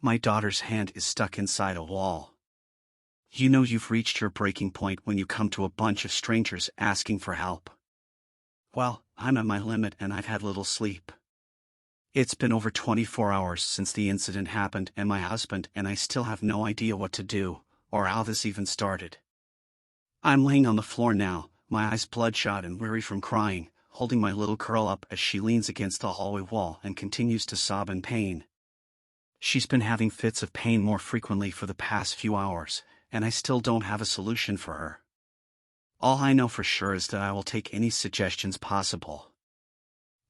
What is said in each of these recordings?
My daughter's hand is stuck inside a wall. You know you've reached your breaking point when you come to a bunch of strangers asking for help. Well, I'm at my limit and I've had little sleep. It's been over 24 hours since the incident happened and my husband and I still have no idea what to do, or how this even started. I'm laying on the floor now, my eyes bloodshot and weary from crying, holding my little girl up as she leans against the hallway wall and continues to sob in pain. She's been having fits of pain more frequently for the past few hours, and I still don't have a solution for her. All I know for sure is that I will take any suggestions possible.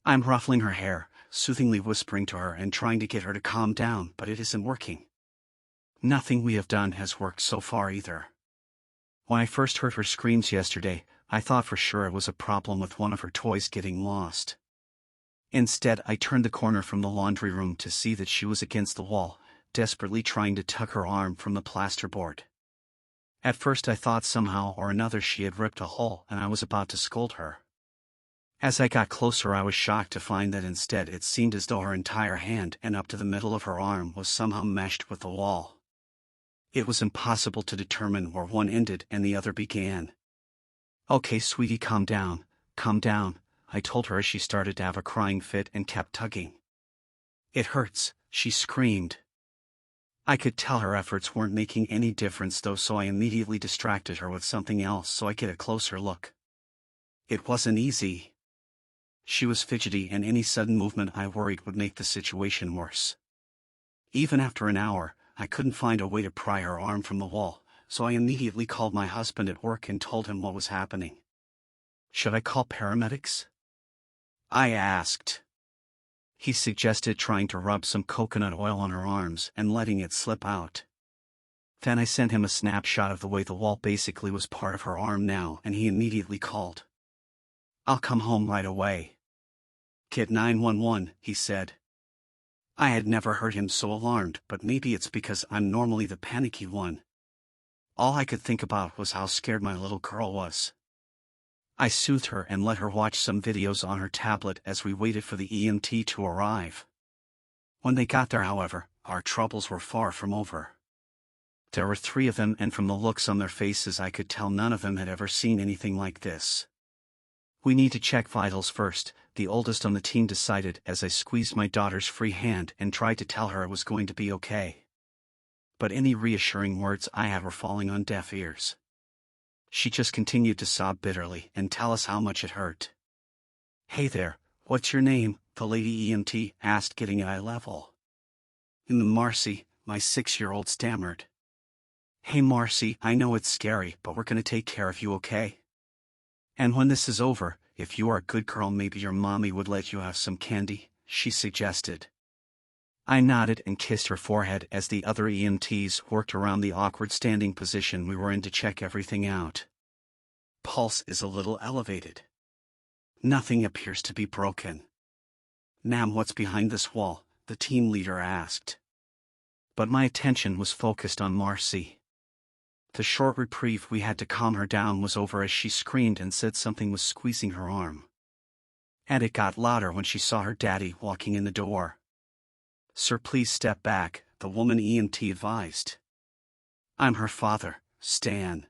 I'm ruffling her hair, soothingly whispering to her and trying to get her to calm down, but it isn't working. Nothing we have done has worked so far either. When I first heard her screams yesterday, I thought for sure it was a problem with one of her toys getting lost. Instead, I turned the corner from the laundry room to see that she was against the wall, desperately trying to tuck her arm from the plasterboard. At first I thought somehow or another she had ripped a hole and I was about to scold her. As I got closer I was shocked to find that instead it seemed as though her entire hand and up to the middle of her arm was somehow meshed with the wall. It was impossible to determine where one ended and the other began. "Okay, sweetie, calm down, I told her as she started to have a crying fit and kept tugging. "It hurts," she screamed. I could tell her efforts weren't making any difference though, so I immediately distracted her with something else so I could get a closer look. It wasn't easy. She was fidgety and any sudden movement I worried would make the situation worse. Even after an hour, I couldn't find a way to pry her arm from the wall, so I immediately called my husband at work and told him what was happening. "Should I call paramedics?" I asked. He suggested trying to rub some coconut oil on her arms and letting it slip out. Then I sent him a snapshot of the way the wall basically was part of her arm now and he immediately called. "I'll come home right away." "Get 911, he said. I had never heard him so alarmed, but maybe it's because I'm normally the panicky one. All I could think about was how scared my little girl was. I soothed her and let her watch some videos on her tablet as we waited for the EMT to arrive. When they got there, however, our troubles were far from over. There were 3 of them, and from the looks on their faces I could tell none of them had ever seen anything like this. "We need to check vitals first," the oldest on the team decided as I squeezed my daughter's free hand and tried to tell her it was going to be okay. But any reassuring words I had were falling on deaf ears. She just continued to sob bitterly and tell us how much it hurt. "Hey there, what's your name?" the lady EMT asked, getting at eye level. "Marcy," my 6-year-old stammered. "Hey Marcy, I know it's scary, but we're gonna take care of you, okay? And when this is over, if you are a good girl, maybe your mommy would let you have some candy," she suggested. I nodded and kissed her forehead as the other EMTs worked around the awkward standing position we were in to check everything out. Pulse is a little elevated. Nothing appears to be broken. "Ma'am, what's behind this wall?" the team leader asked. But my attention was focused on Marcy. The short reprieve we had to calm her down was over as she screamed and said something was squeezing her arm. And it got louder when she saw her daddy walking in the door. "Sir, please step back," the woman EMT advised. "I'm her father, Stan.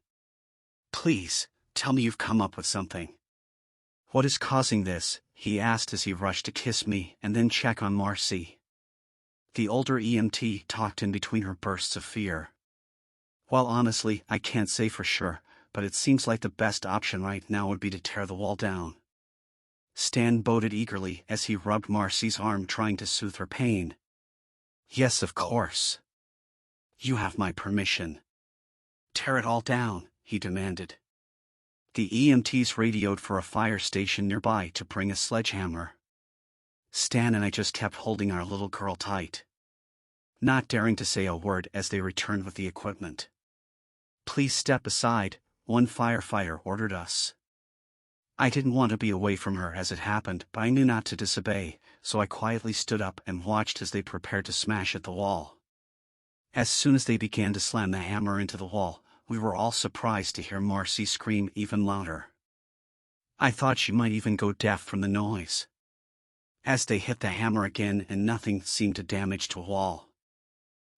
Please, tell me you've come up with something." "What is causing this?" he asked as he rushed to kiss me and then check on Marcy. The older EMT talked in between her bursts of fear. "Well, honestly, I can't say for sure, but it seems like the best option right now would be to tear the wall down." Stan boded eagerly as he rubbed Marcy's arm, trying to soothe her pain. "Yes, of course. You have my permission." "Tear it all down," he demanded. The EMTs radioed for a fire station nearby to bring a sledgehammer. Stan and I just kept holding our little girl tight, not daring to say a word as they returned with the equipment. "Please step aside," one firefighter ordered us. I didn't want to be away from her as it happened, but I knew not to disobey, so I quietly stood up and watched as they prepared to smash at the wall. As soon as they began to slam the hammer into the wall, we were all surprised to hear Marcy scream even louder. I thought she might even go deaf from the noise. As they hit the hammer again and nothing seemed to damage the wall.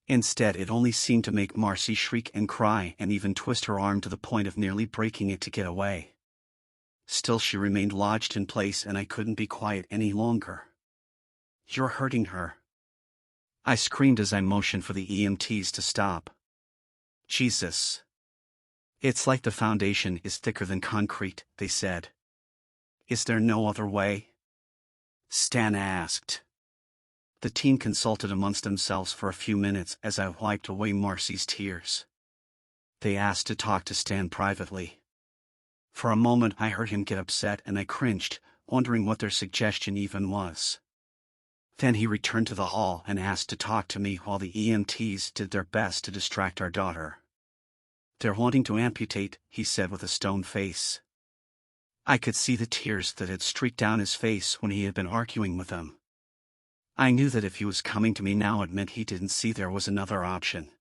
Instead, it only seemed to make Marcy shriek and cry and even twist her arm to the point of nearly breaking it to get away. Still, she remained lodged in place, and I couldn't be quiet any longer. "You're hurting her," I screamed as I motioned for the EMTs to stop. "Jesus. It's like the foundation is thicker than concrete," they said. "Is there no other way?" Stan asked. The team consulted amongst themselves for a few minutes as I wiped away Marcy's tears. They asked to talk to Stan privately. For a moment I heard him get upset and I cringed, wondering what their suggestion even was. Then he returned to the hall and asked to talk to me while the EMTs did their best to distract our daughter. "They're wanting to amputate," he said with a stone face. I could see the tears that had streaked down his face when he had been arguing with them. I knew that if he was coming to me now, it meant he didn't see there was another option.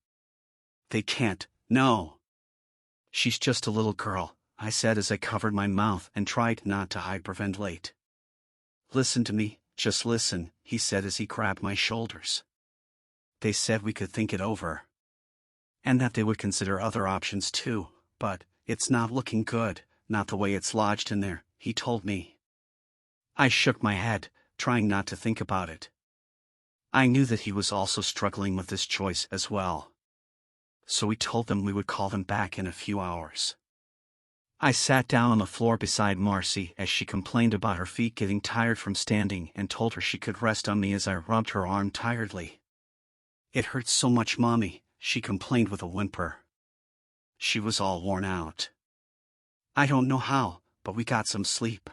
"They can't, no. She's just a little girl," I said as I covered my mouth and tried not to hyperventilate. "Listen to me, just listen," he said as he grabbed my shoulders. "They said we could think it over. And that they would consider other options too, but it's not looking good, not the way it's lodged in there," he told me. I shook my head, trying not to think about it. I knew that he was also struggling with this choice as well. So we told them we would call them back in a few hours. I sat down on the floor beside Marcy as she complained about her feet getting tired from standing and told her she could rest on me as I rubbed her arm tiredly. "It hurts so much, Mommy," she complained with a whimper. She was all worn out. "I don't know how, but we got some sleep."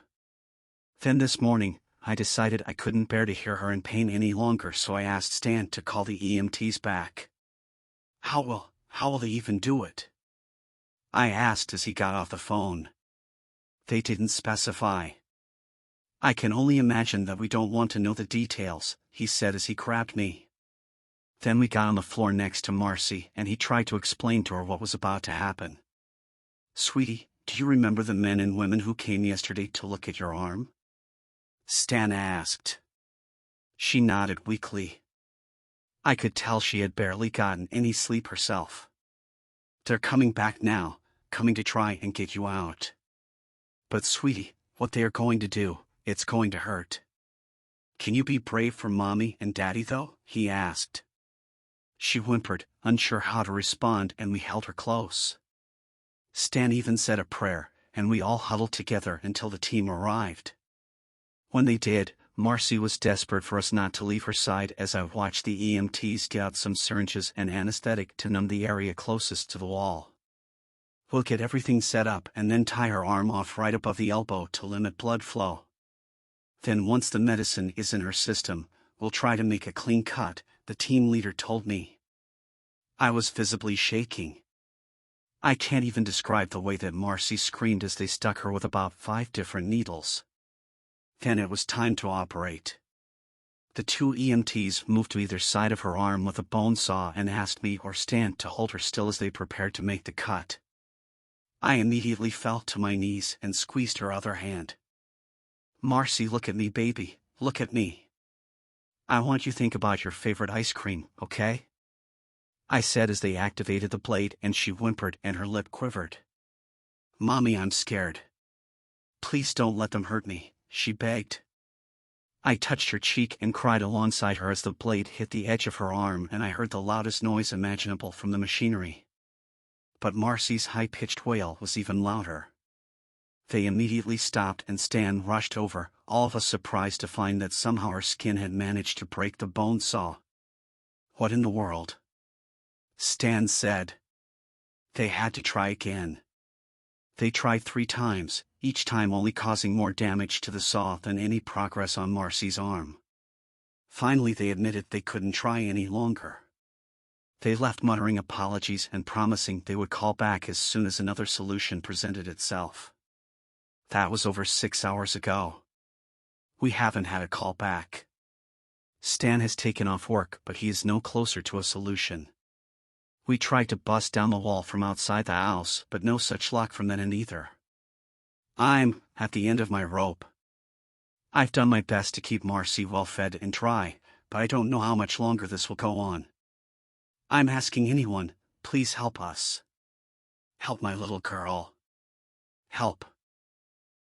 Then this morning, I decided I couldn't bear to hear her in pain any longer, so I asked Stan to call the EMTs back. How will they even do it?" I asked as he got off the phone. "They didn't specify." "I can only imagine that we don't want to know the details," he said as he grabbed me. Then we got on the floor next to Marcy and he tried to explain to her what was about to happen. "Sweetie, do you remember the men and women who came yesterday to look at your arm?" Stan asked. She nodded weakly. I could tell she had barely gotten any sleep herself. "They're coming back now, coming to try and get you out. But sweetie, what they are going to do, it's going to hurt. Can you be brave for Mommy and Daddy though?" he asked. She whimpered, unsure how to respond, and we held her close. Stan even said a prayer, and we all huddled together until the team arrived. When they did, Marcy was desperate for us not to leave her side as I watched the EMTs get out some syringes and anesthetic to numb the area closest to the wall. "We'll get everything set up and then tie her arm off right above the elbow to limit blood flow. Then once the medicine is in her system, we'll try to make a clean cut," the team leader told me. I was visibly shaking. I can't even describe the way that Marcy screamed as they stuck her with about 5 different needles. Then it was time to operate. The 2 EMTs moved to either side of her arm with a bone saw and asked me or Stan to hold her still as they prepared to make the cut. I immediately fell to my knees and squeezed her other hand. "Marcy, look at me, baby, look at me. I want you to think about your favorite ice cream, okay?" I said as they activated the blade, and she whimpered and her lip quivered. "Mommy, I'm scared. Please don't let them hurt me," she begged. I touched her cheek and cried alongside her as the blade hit the edge of her arm and I heard the loudest noise imaginable from the machinery. But Marcy's high-pitched wail was even louder. They immediately stopped and Stan rushed over, all of us surprised to find that somehow her skin had managed to break the bone saw. "What in the world?" Stan said. They had to try again. They tried 3 times, each time only causing more damage to the saw than any progress on Marcy's arm. Finally they admitted they couldn't try any longer. They left muttering apologies and promising they would call back as soon as another solution presented itself. That was over 6 hours ago. We haven't had a call back. Stan has taken off work, but he is no closer to a solution. We tried to bust down the wall from outside the house, but no such luck from that end either. I'm at the end of my rope. I've done my best to keep Marcy well fed and dry, but I don't know how much longer this will go on. I'm asking anyone, please help us. Help my little girl. Help.